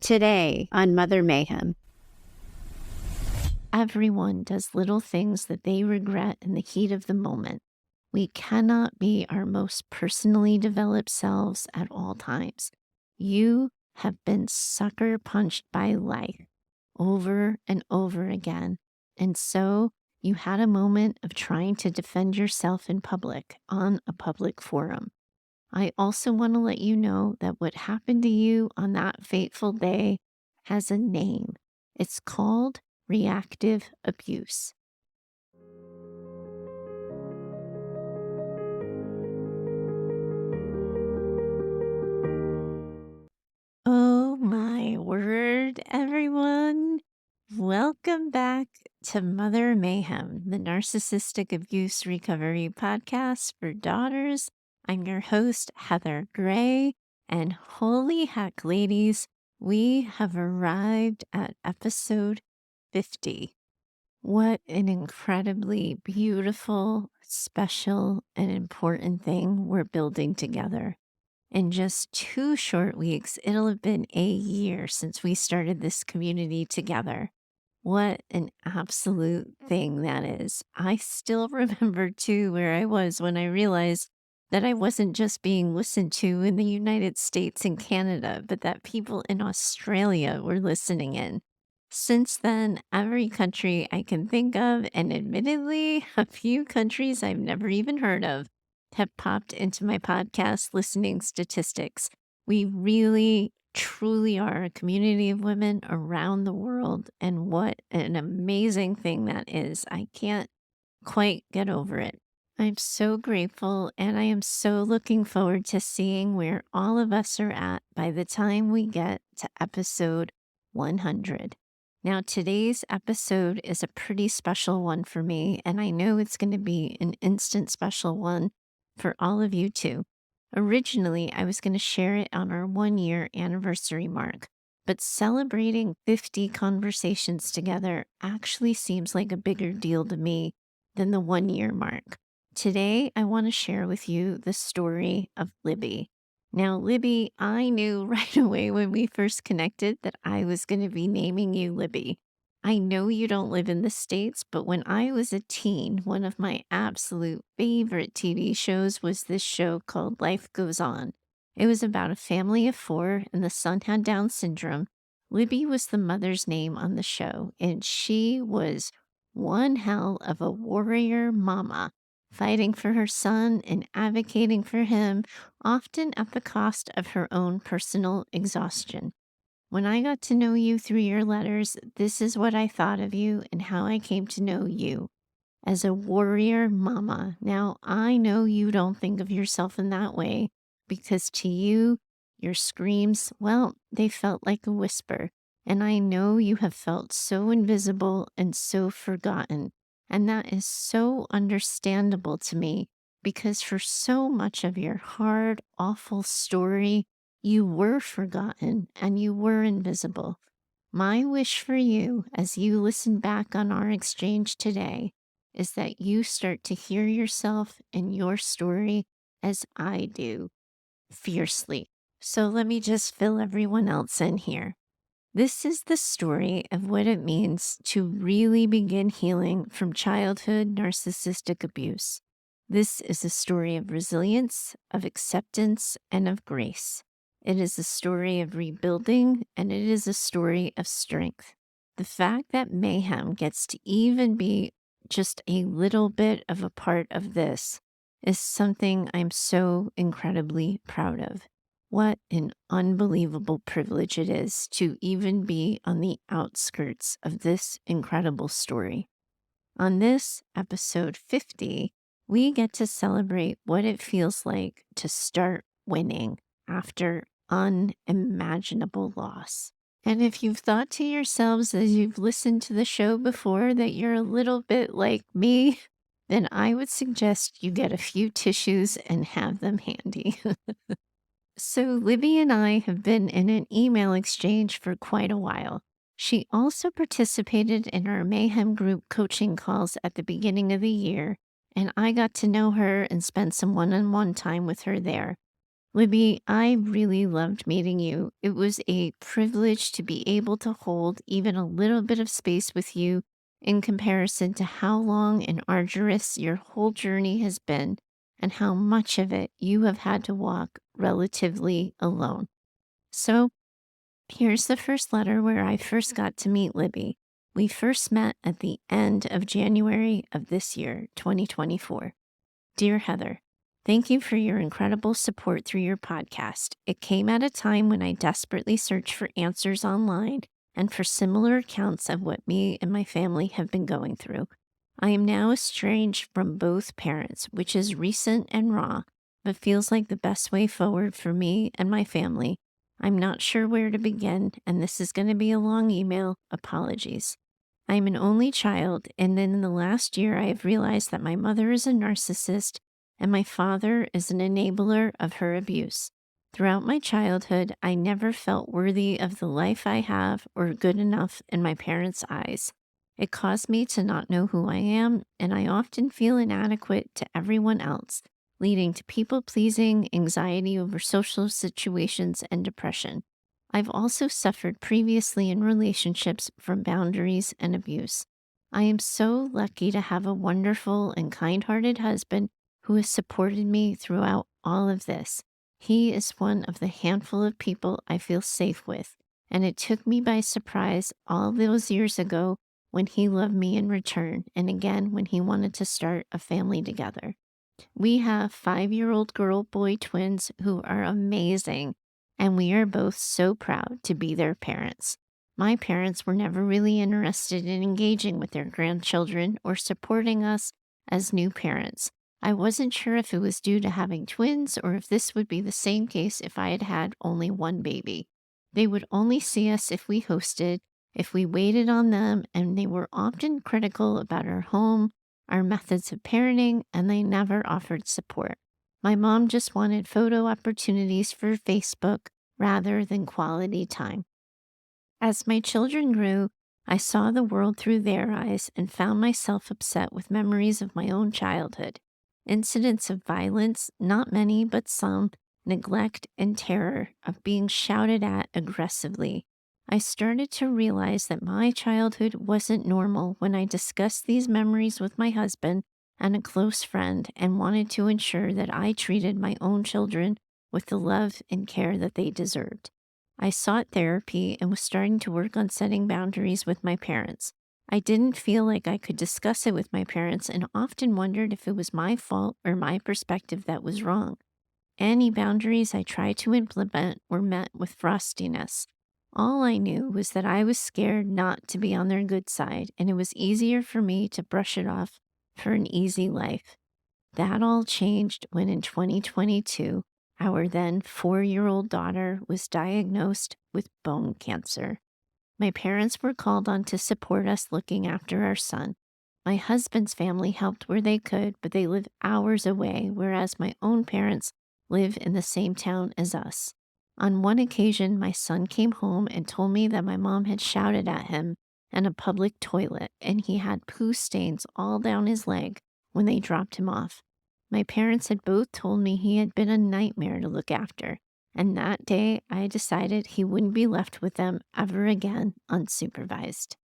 Today on Mother Mayhem. Everyone does little things that they regret in the heat of the moment. We cannot be our most personally developed selves at all times. You have been sucker punched by life over and over again. And so you had a moment of trying to defend yourself in public on a public forum. I also want to let you know that what happened to you on that fateful day has a name. It's called reactive abuse. Oh my word, everyone. Welcome back to Mother Mayhem, the Narcissistic Abuse Recovery Podcast for Daughters. I'm your host, Heather Gray, and holy heck, ladies, we have arrived at episode 50. What an incredibly beautiful, special, and important thing we're building together. In just 2 short weeks, it'll have been a year since we started this community together. What an absolute thing that is. I still remember, too, where I was when I realized that I wasn't just being listened to in the United States and Canada, but that people in Australia were listening in. Since then, every country I can think of, and admittedly, a few countries I've never even heard of, have popped into my podcast listening statistics. We really, truly are a community of women around the world, and what an amazing thing that is. I can't quite get over it. I'm so grateful, and I am so looking forward to seeing where all of us are at by the time we get to episode 100. Now, today's episode is a pretty special one for me, and I know it's going to be an instant special one for all of you too. Originally, I was going to share it on our 1-year anniversary mark, but celebrating 50 conversations together actually seems like a bigger deal to me than the 1-year mark. Today, I want to share with you the story of Libby. Now, Libby, I knew right away when we first connected that I was going to be naming you Libby. I know you don't live in the States, but when I was a teen, one of my absolute favorite TV shows was this show called Life Goes On. It was about a family of 4, and the son had Down syndrome. Libby was the mother's name on the show, and she was one hell of a warrior mama, fighting for her son and advocating for him, often at the cost of her own personal exhaustion. When I got to know you through your letters, this is what I thought of you and how I came to know you as a warrior mama. Now, I know you don't think of yourself in that way because to you, your screams, well, they felt like a whisper. And I know you have felt so invisible and so forgotten. And that is so understandable to me because for so much of your hard, awful story, you were forgotten and you were invisible. My wish for you as you listen back on our exchange today is that you start to hear yourself and your story as I do, fiercely. So let me just fill everyone else in here. This is the story of what it means to really begin healing from childhood narcissistic abuse. This is a story of resilience, of acceptance, and of grace. It is a story of rebuilding, and it is a story of strength. The fact that mayhem gets to even be just a little bit of a part of this is something I'm so incredibly proud of. What an unbelievable privilege it is to even be on the outskirts of this incredible story. On this episode 50, we get to celebrate what it feels like to start winning after unimaginable loss. And if you've thought to yourselves as you've listened to the show before that you're a little bit like me, then I would suggest you get a few tissues and have them handy. So Libby and I have been in an email exchange for quite a while. She also participated in our Mayhem group coaching calls at the beginning of the year, and I got to know her and spent some one-on-one time with her there. Libby, I really loved meeting you. It was a privilege to be able to hold even a little bit of space with you in comparison to how long and arduous your whole journey has been and how much of it you have had to walk relatively alone. So, here's the first letter where I first got to meet Libby. We first met at the end of January of this year, 2024. Dear Heather, thank you for your incredible support through your podcast. It came at a time when I desperately searched for answers online and for similar accounts of what me and my family have been going through. I am now estranged from both parents, which is recent and raw, but feels like the best way forward for me and my family. I'm not sure where to begin, and this is going to be a long email. Apologies. I'm an only child, and then in the last year, I have realized that my mother is a narcissist and my father is an enabler of her abuse. Throughout my childhood, I never felt worthy of the life I have or good enough in my parents' eyes. It caused me to not know who I am, and I often feel inadequate to everyone else, leading to people pleasing, anxiety over social situations, and depression. I've also suffered previously in relationships from boundaries and abuse. I am so lucky to have a wonderful and kind hearted husband who has supported me throughout all of this. He is one of the handful of people I feel safe with, and it took me by surprise all those years ago when he loved me in return, and again when he wanted to start a family together. We have 5-year-old girl boy twins who are amazing, and we are both so proud to be their parents. My parents were never really interested in engaging with their grandchildren or supporting us as new parents. I wasn't sure if it was due to having twins or if this would be the same case if I had had only one baby. They would only see us if we hosted, if we waited on them, and they were often critical about our home, our methods of parenting, and they never offered support. My mom just wanted photo opportunities for Facebook rather than quality time. As my children grew, I saw the world through their eyes and found myself upset with memories of my own childhood. Incidents of violence, not many, but some, neglect, and terror of being shouted at aggressively. I started to realize that my childhood wasn't normal when I discussed these memories with my husband and a close friend and wanted to ensure that I treated my own children with the love and care that they deserved. I sought therapy and was starting to work on setting boundaries with my parents. I didn't feel like I could discuss it with my parents and often wondered if it was my fault or my perspective that was wrong. Any boundaries I tried to implement were met with frostiness. All I knew was that I was scared not to be on their good side, and it was easier for me to brush it off for an easy life. That all changed when in 2022, our then 4-year-old daughter was diagnosed with bone cancer. My parents were called on to support us looking after our son. My husband's family helped where they could, but they live hours away, whereas my own parents live in the same town as us. On one occasion, my son came home and told me that my mom had shouted at him in a public toilet, and he had poo stains all down his leg when they dropped him off. My parents had both told me he had been a nightmare to look after, and that day I decided he wouldn't be left with them ever again unsupervised.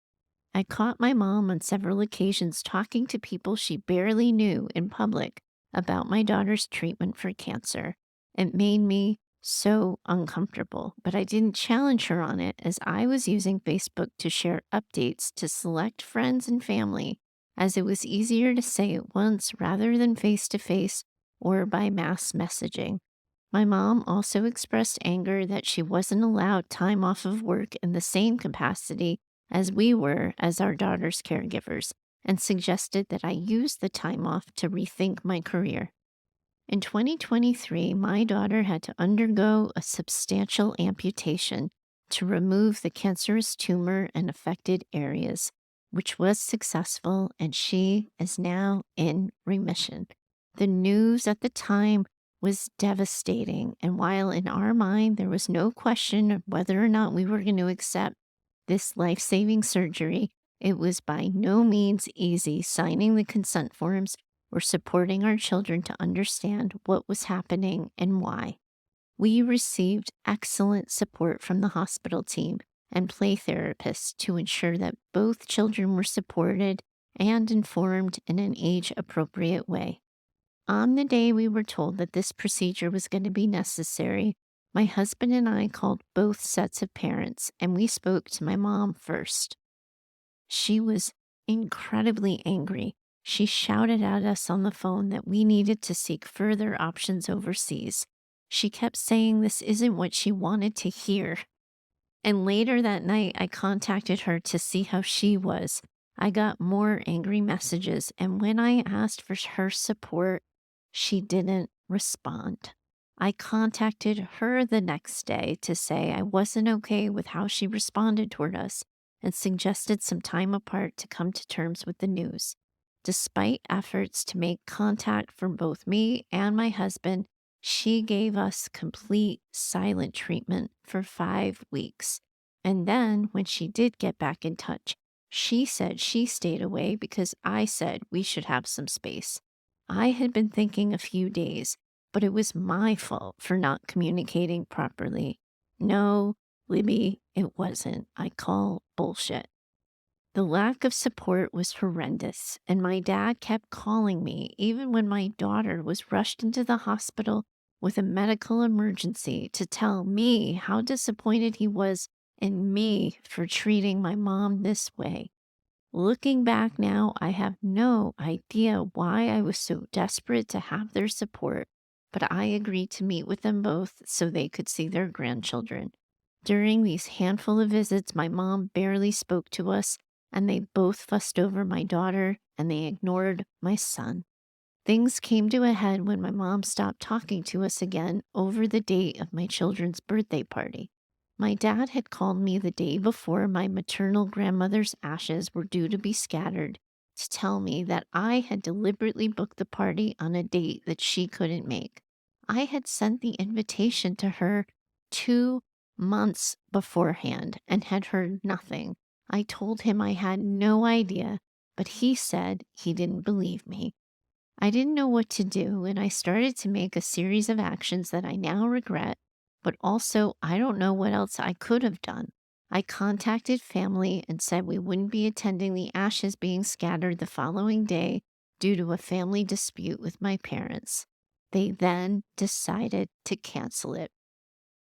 I caught my mom on several occasions talking to people she barely knew in public about my daughter's treatment for cancer. It made me so uncomfortable, but I didn't challenge her on it as I was using Facebook to share updates to select friends and family, as it was easier to say it once rather than face to face or by mass messaging. My mom also expressed anger that she wasn't allowed time off of work in the same capacity as we were as our daughter's caregivers, and suggested that I use the time off to rethink my career. In 2023, my daughter had to undergo a substantial amputation to remove the cancerous tumor and affected areas, which was successful, and she is now in remission. The news at the time was devastating, and while in our mind there was no question of whether or not we were going to accept this life saving surgery, it was by no means easy signing the consent forms or supporting our children to understand what was happening and why. We received excellent support from the hospital team and play therapists to ensure that both children were supported and informed in an age appropriate way. On the day we were told that this procedure was going to be necessary, my husband and I called both sets of parents and we spoke to my mom first. She was incredibly angry. She shouted at us on the phone that we needed to seek further options overseas. She kept saying this isn't what she wanted to hear. And later that night, I contacted her to see how she was. I got more angry messages, and when I asked for her support, she didn't respond. I contacted her the next day to say I wasn't okay with how she responded toward us and suggested some time apart to come to terms with the news. Despite efforts to make contact from both me and my husband, she gave us complete silent treatment for 5 weeks. And then, when she did get back in touch, she said she stayed away because I said we should have some space. I had been thinking a few days, but it was my fault for not communicating properly. No, Libby, it wasn't. I call bullshit. The lack of support was horrendous, and my dad kept calling me even when my daughter was rushed into the hospital with a medical emergency to tell me how disappointed he was in me for treating my mom this way. Looking back now, I have no idea why I was so desperate to have their support, but I agreed to meet with them both so they could see their grandchildren. During these handful of visits, my mom barely spoke to us, and they both fussed over my daughter and they ignored my son. Things came to a head when my mom stopped talking to us again over the date of my children's birthday party. My dad had called me the day before my maternal grandmother's ashes were due to be scattered to tell me that I had deliberately booked the party on a date that she couldn't make. I had sent the invitation to her 2 months beforehand and had heard nothing. I told him I had no idea, but he said he didn't believe me. I didn't know what to do, and I started to make a series of actions that I now regret, but also I don't know what else I could have done. I contacted family and said we wouldn't be attending the ashes being scattered the following day due to a family dispute with my parents. They then decided to cancel it.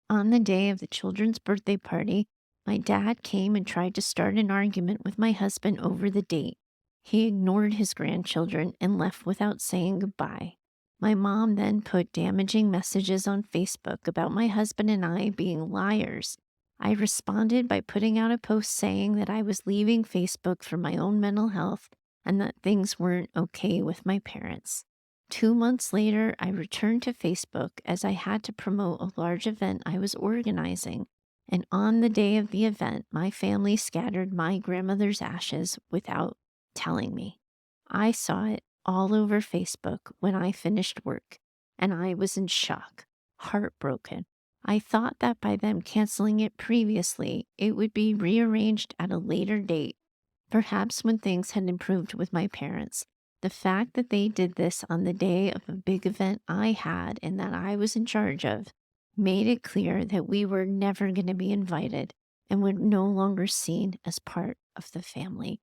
On the day of the children's birthday party, my dad came and tried to start an argument with my husband over the date. He ignored his grandchildren and left without saying goodbye. My mom then put damaging messages on Facebook about my husband and I being liars. I responded by putting out a post saying that I was leaving Facebook for my own mental health and that things weren't okay with my parents. 2 months later, I returned to Facebook as I had to promote a large event I was organizing. And on the day of the event, my family scattered my grandmother's ashes without telling me. I saw it all over Facebook when I finished work, and I was in shock, heartbroken. I thought that by them canceling it previously, it would be rearranged at a later date, perhaps when things had improved with my parents. The fact that they did this on the day of a big event I had and that I was in charge of made it clear that we were never going to be invited and were no longer seen as part of the family.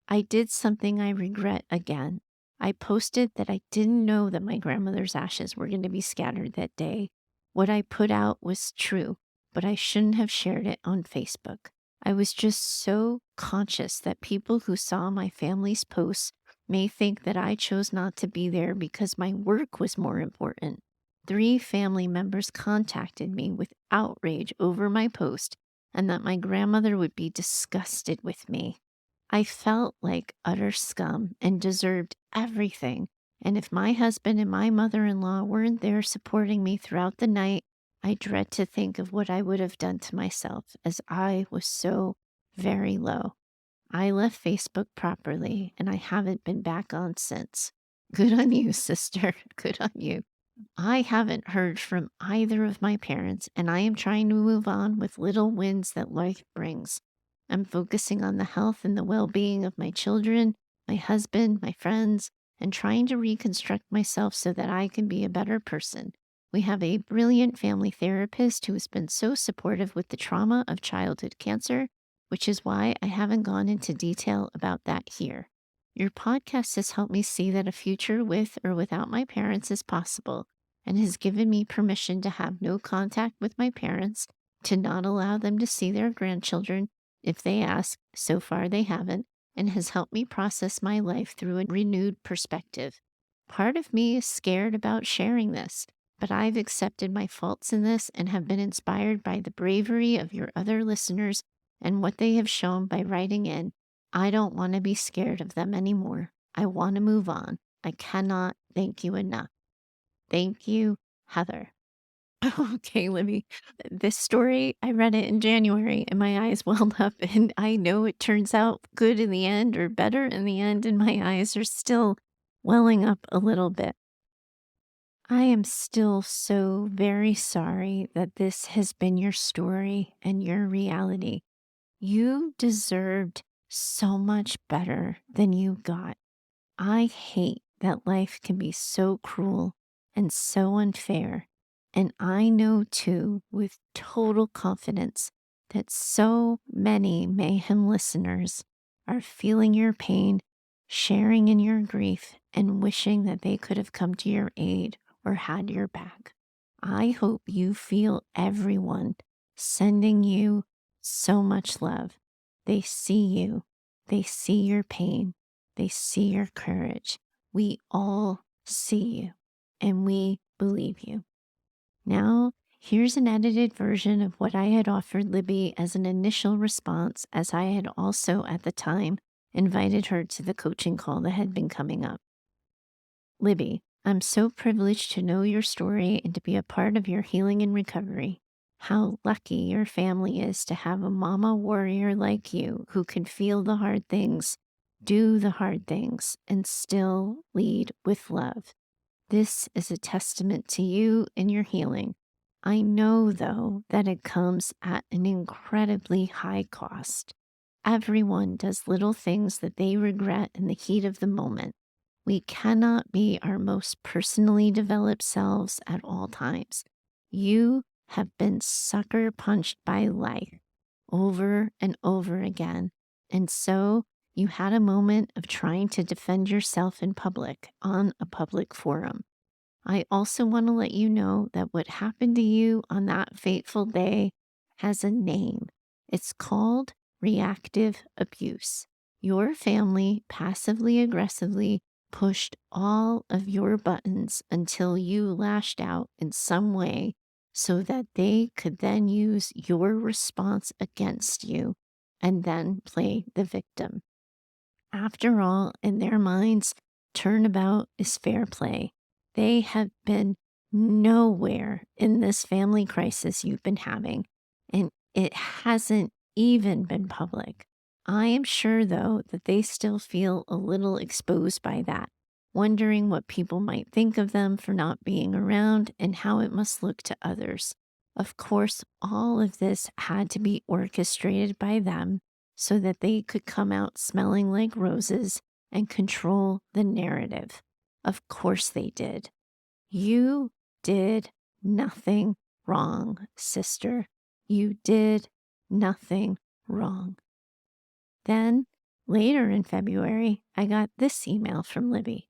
I did something I regret again. I posted that I didn't know that my grandmother's ashes were going to be scattered that day. What I put out was true, but I shouldn't have shared it on Facebook. I was just so conscious that people who saw my family's posts may think that I chose not to be there because my work was more important. 3 family members contacted me with outrage over my post and that my grandmother would be disgusted with me. I felt like utter scum and deserved everything. And if my husband and my mother-in-law weren't there supporting me throughout the night, I dread to think of what I would have done to myself as I was so very low. I left Facebook properly and I haven't been back on since. Good on you, sister. Good on you. I haven't heard from either of my parents, and I am trying to move on with little wins that life brings. I'm focusing on the health and the well being of my children, my husband, my friends, and trying to reconstruct myself so that I can be a better person. We have a brilliant family therapist who has been so supportive with the trauma of childhood cancer, which is why I haven't gone into detail about that here. Your podcast has helped me see that a future with or without my parents is possible and has given me permission to have no contact with my parents, to not allow them to see their grandchildren if they ask. So far, they haven't, and has helped me process my life through a renewed perspective. Part of me is scared about sharing this, but I've accepted my faults in this and have been inspired by the bravery of your other listeners and what they have shown by writing in. I don't want to be scared of them anymore. I want to move on. I cannot thank you enough. Thank you, Heather. Okay, Libby. This story, I read it in January and my eyes welled up, and I know it turns out good in the end or better in the end, and my eyes are still welling up a little bit. I am still so very sorry that this has been your story and your reality. You deserved so much better than you got. I hate that life can be so cruel and so unfair. And I know too, with total confidence, that so many Mayhem listeners are feeling your pain, sharing in your grief, and wishing that they could have come to your aid or had your back. I hope you feel everyone sending you so much love. They see you, they see your pain, they see your courage. We all see you, and we believe you. Now, here's an edited version of what I had offered Libby as an initial response, as I had also at the time invited her to the coaching call that had been coming up. Libby, I'm so privileged to know your story and to be a part of your healing and recovery. How lucky your family is to have a mama warrior like you who can feel the hard things, do the hard things, and still lead with love. This is a testament to you and your healing. I know, though, that it comes at an incredibly high cost. Everyone does little things that they regret in the heat of the moment. We cannot be our most personally developed selves at all times. You have been sucker punched by life over and over again. And so you had a moment of trying to defend yourself in public on a public forum. I also want to let you know that what happened to you on that fateful day has a name. It's called reactive abuse. Your family passively aggressively pushed all of your buttons until you lashed out in some way so that they could then use your response against you and then play the victim. After all, in their minds, turnabout is fair play. They have been nowhere in this family crisis you've been having, and it hasn't even been public. I am sure, though, that they still feel a little exposed by that, wondering what people might think of them for not being around and how it must look to others. Of course, all of this had to be orchestrated by them so that they could come out smelling like roses and control the narrative. Of course they did. You did nothing wrong, sister. You did nothing wrong. Then, later in February, I got this email from Libby.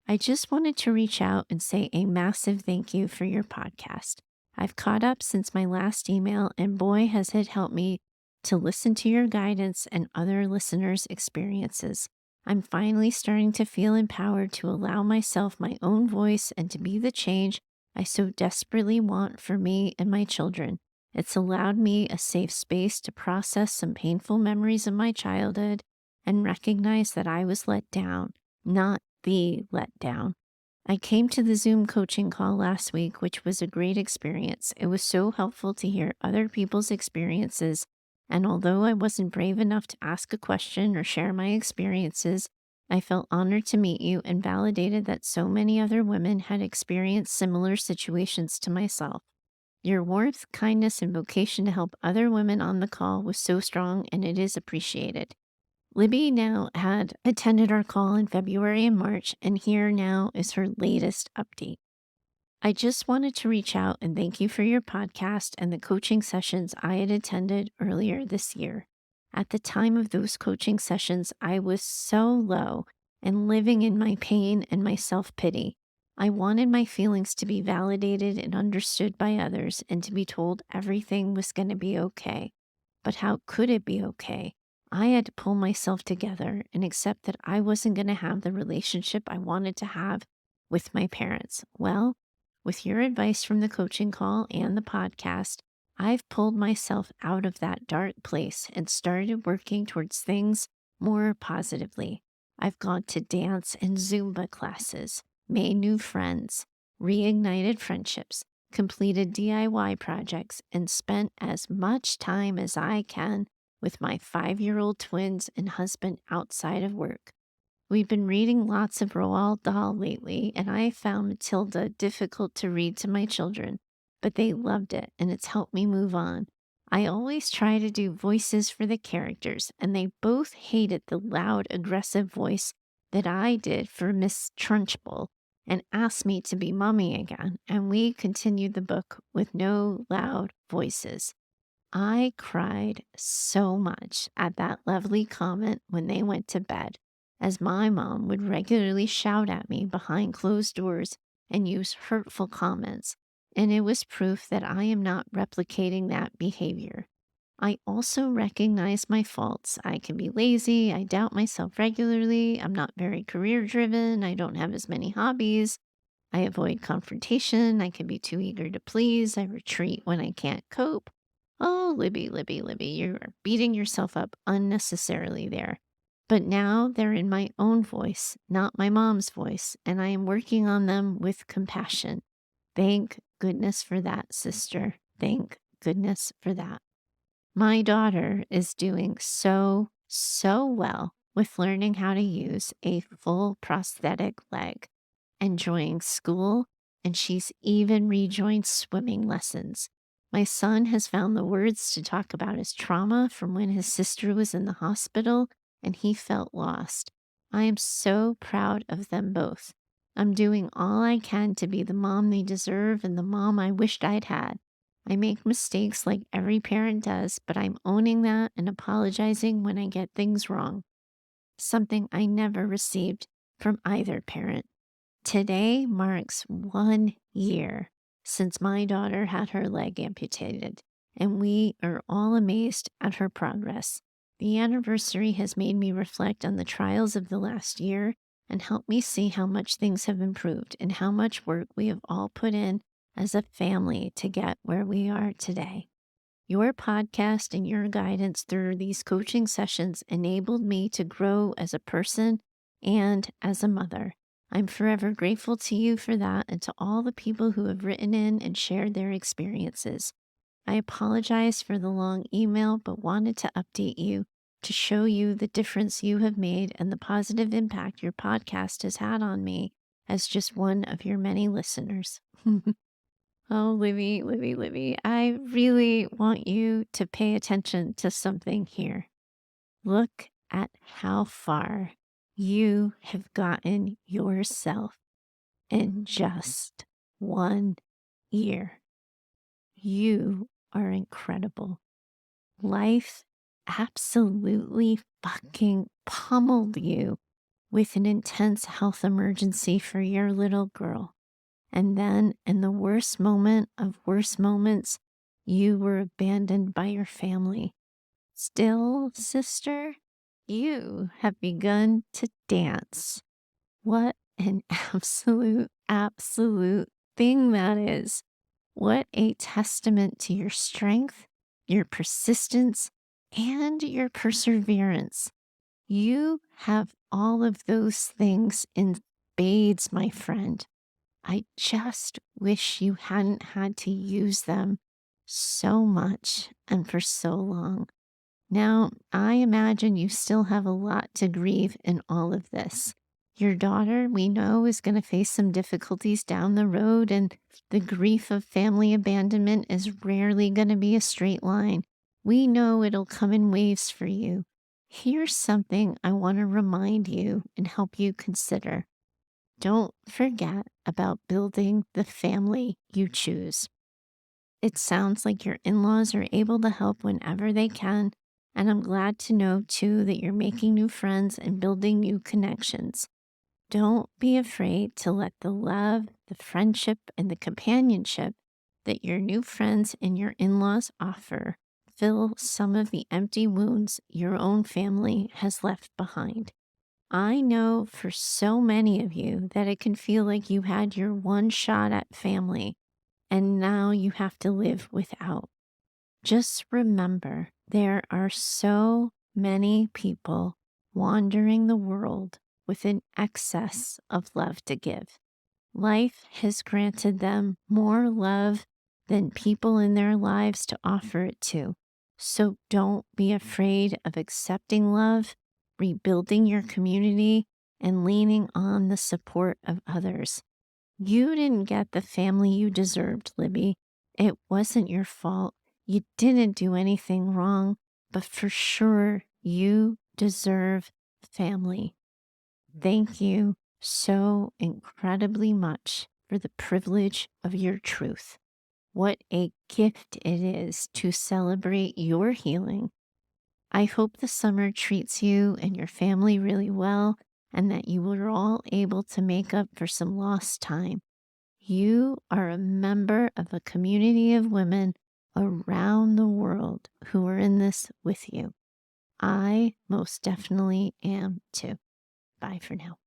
I just wanted to reach out and say a massive thank you for your podcast. I've caught up since my last email, and boy, has it helped me to listen to your guidance and other listeners' experiences. I'm finally starting to feel empowered to allow myself my own voice and to be the change I so desperately want for me and my children. It's allowed me a safe space to process some painful memories of my childhood and recognize that I was let down, not be let down. I came to the Zoom coaching call last week, which was a great experience. It was so helpful to hear other people's experiences. And although I wasn't brave enough to ask a question or share my experiences, I felt honored to meet you and validated that so many other women had experienced similar situations to myself. Your warmth, kindness, and vocation to help other women on the call was so strong, and it is appreciated. Libby now had attended our call in February and March, and here now is her latest update. I just wanted to reach out and thank you for your podcast and the coaching sessions I had attended earlier this year. At the time of those coaching sessions, I was so low and living in my pain and my self pity. I wanted my feelings to be validated and understood by others and to be told everything was going to be okay. But how could it be okay? I had to pull myself together and accept that I wasn't going to have the relationship I wanted to have with my parents. Well, with your advice from the coaching call and the podcast, I've pulled myself out of that dark place and started working towards things more positively. I've gone to dance and Zumba classes, made new friends, reignited friendships, completed DIY projects, and spent as much time as I can with my 5-year-old twins and husband outside of work. We've been reading lots of Roald Dahl lately, and I found Matilda difficult to read to my children, but they loved it, and it's helped me move on. I always try to do voices for the characters, and they both hated the loud, aggressive voice that I did for Miss Trunchbull and asked me to be Mummy again, and we continued the book with no loud voices. I cried so much at that lovely comment when they went to bed, as my mom would regularly shout at me behind closed doors and use hurtful comments, and it was proof that I am not replicating that behavior. I also recognize my faults. I can be lazy, I doubt myself regularly, I'm not very career driven, I don't have as many hobbies. I avoid confrontation. I can be too eager to please. I retreat when I can't cope. Oh, Libby, Libby, Libby, you're beating yourself up unnecessarily there. But now they're in my own voice, not my mom's voice, and I am working on them with compassion. Thank goodness for that, sister. Thank goodness for that. My daughter is doing so well with learning how to use a full prosthetic leg, enjoying school, and she's even rejoined swimming lessons. My son has found the words to talk about his trauma from when his sister was in the hospital and he felt lost. I am so proud of them both. I'm doing all I can to be the mom they deserve and the mom I wished I'd had. I make mistakes like every parent does, but I'm owning that and apologizing when I get things wrong, something I never received from either parent. Today marks 1 year since my daughter had her leg amputated, and we are all amazed at her progress. The anniversary has made me reflect on the trials of the last year and helped me see how much things have improved and how much work we have all put in as a family to get where we are today. Your podcast and your guidance through these coaching sessions enabled me to grow as a person and as a mother. I'm forever grateful to you for that and to all the people who have written in and shared their experiences. I apologize for the long email, but wanted to update you to show you the difference you have made and the positive impact your podcast has had on me as just one of your many listeners. Oh, Libby, Libby, Libby, I really want you to pay attention to something here. Look at how far you have gotten yourself in just 1 year. You are incredible. Life absolutely fucking pummeled you with an intense health emergency for your little girl. And then, in the worst moment of worst moments, you were abandoned by your family. Still, sister, you have begun to dance. What an absolute thing that is. What a testament to your strength, your persistence, and your perseverance. You have all of those things in spades, my friend. I just wish you hadn't had to use them so much and for so long. Now, I imagine you still have a lot to grieve in all of this. Your daughter, we know, is going to face some difficulties down the road, and the grief of family abandonment is rarely going to be a straight line. We know it'll come in waves for you. Here's something I want to remind you and help you consider. don't forget about building the family you choose. It sounds like your in laws are able to help whenever they can. And I'm glad to know, too, that you're making new friends and building new connections. Don't be afraid to let the love, the friendship, and the companionship that your new friends and your in laws offer fill some of the empty wounds your own family has left behind. I know for so many of you that it can feel like you had your one shot at family and now you have to live without. Just remember there are so many people wandering the world with an excess of love to give. Life has granted them more love than people in their lives to offer it to. So don't be afraid of accepting love, rebuilding your community, and leaning on the support of others. You didn't get the family you deserved, Libby. It wasn't your fault. You didn't do anything wrong, but for sure, you deserve family. Thank you so incredibly much for the privilege of your truth. What a gift it is to celebrate your healing. I hope the summer treats you and your family really well and that you are all able to make up for some lost time. You are a member of a community of women around the world who are in this with you. I most definitely am too. Bye for now.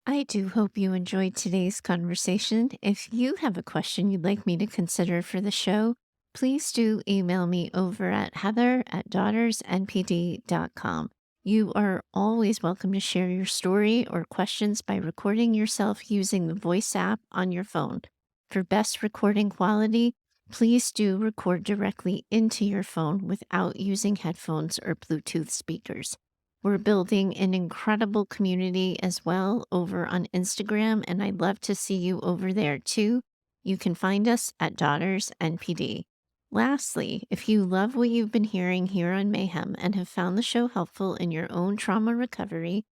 I do hope you enjoyed today's conversation. If you have a question you'd like me to consider for the show, please do email me over at heather@daughtersnpd.com. You are always welcome to share your story or questions by recording yourself using the voice app on your phone. For best recording quality, please do record directly into your phone without using headphones or Bluetooth speakers. We're building an incredible community as well over on Instagram, and I'd love to see you over there too. You can find us at Daughters NPD. Lastly, if you love what you've been hearing here on Mayhem and have found the show helpful in your own trauma recovery,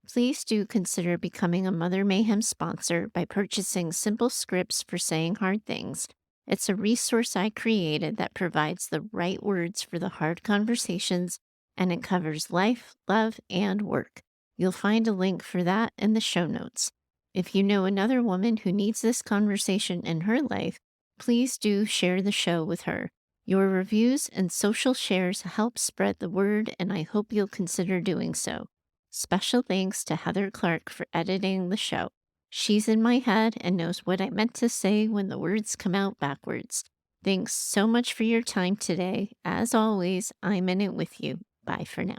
please do consider becoming a Mother Mayhem sponsor by purchasing simple scripts for saying hard things. It's a resource I created that provides the right words for the hard conversations, and it covers life, love, and work. You'll find a link for that in the show notes. If you know another woman who needs this conversation in her life, please do share the show with her. Your reviews and social shares help spread the word, and I hope you'll consider doing so. Special thanks to Heather Clark for editing the show. She's in my head and knows what I meant to say when the words come out backwards. Thanks so much for your time today. As always, I'm in it with you. Bye for now.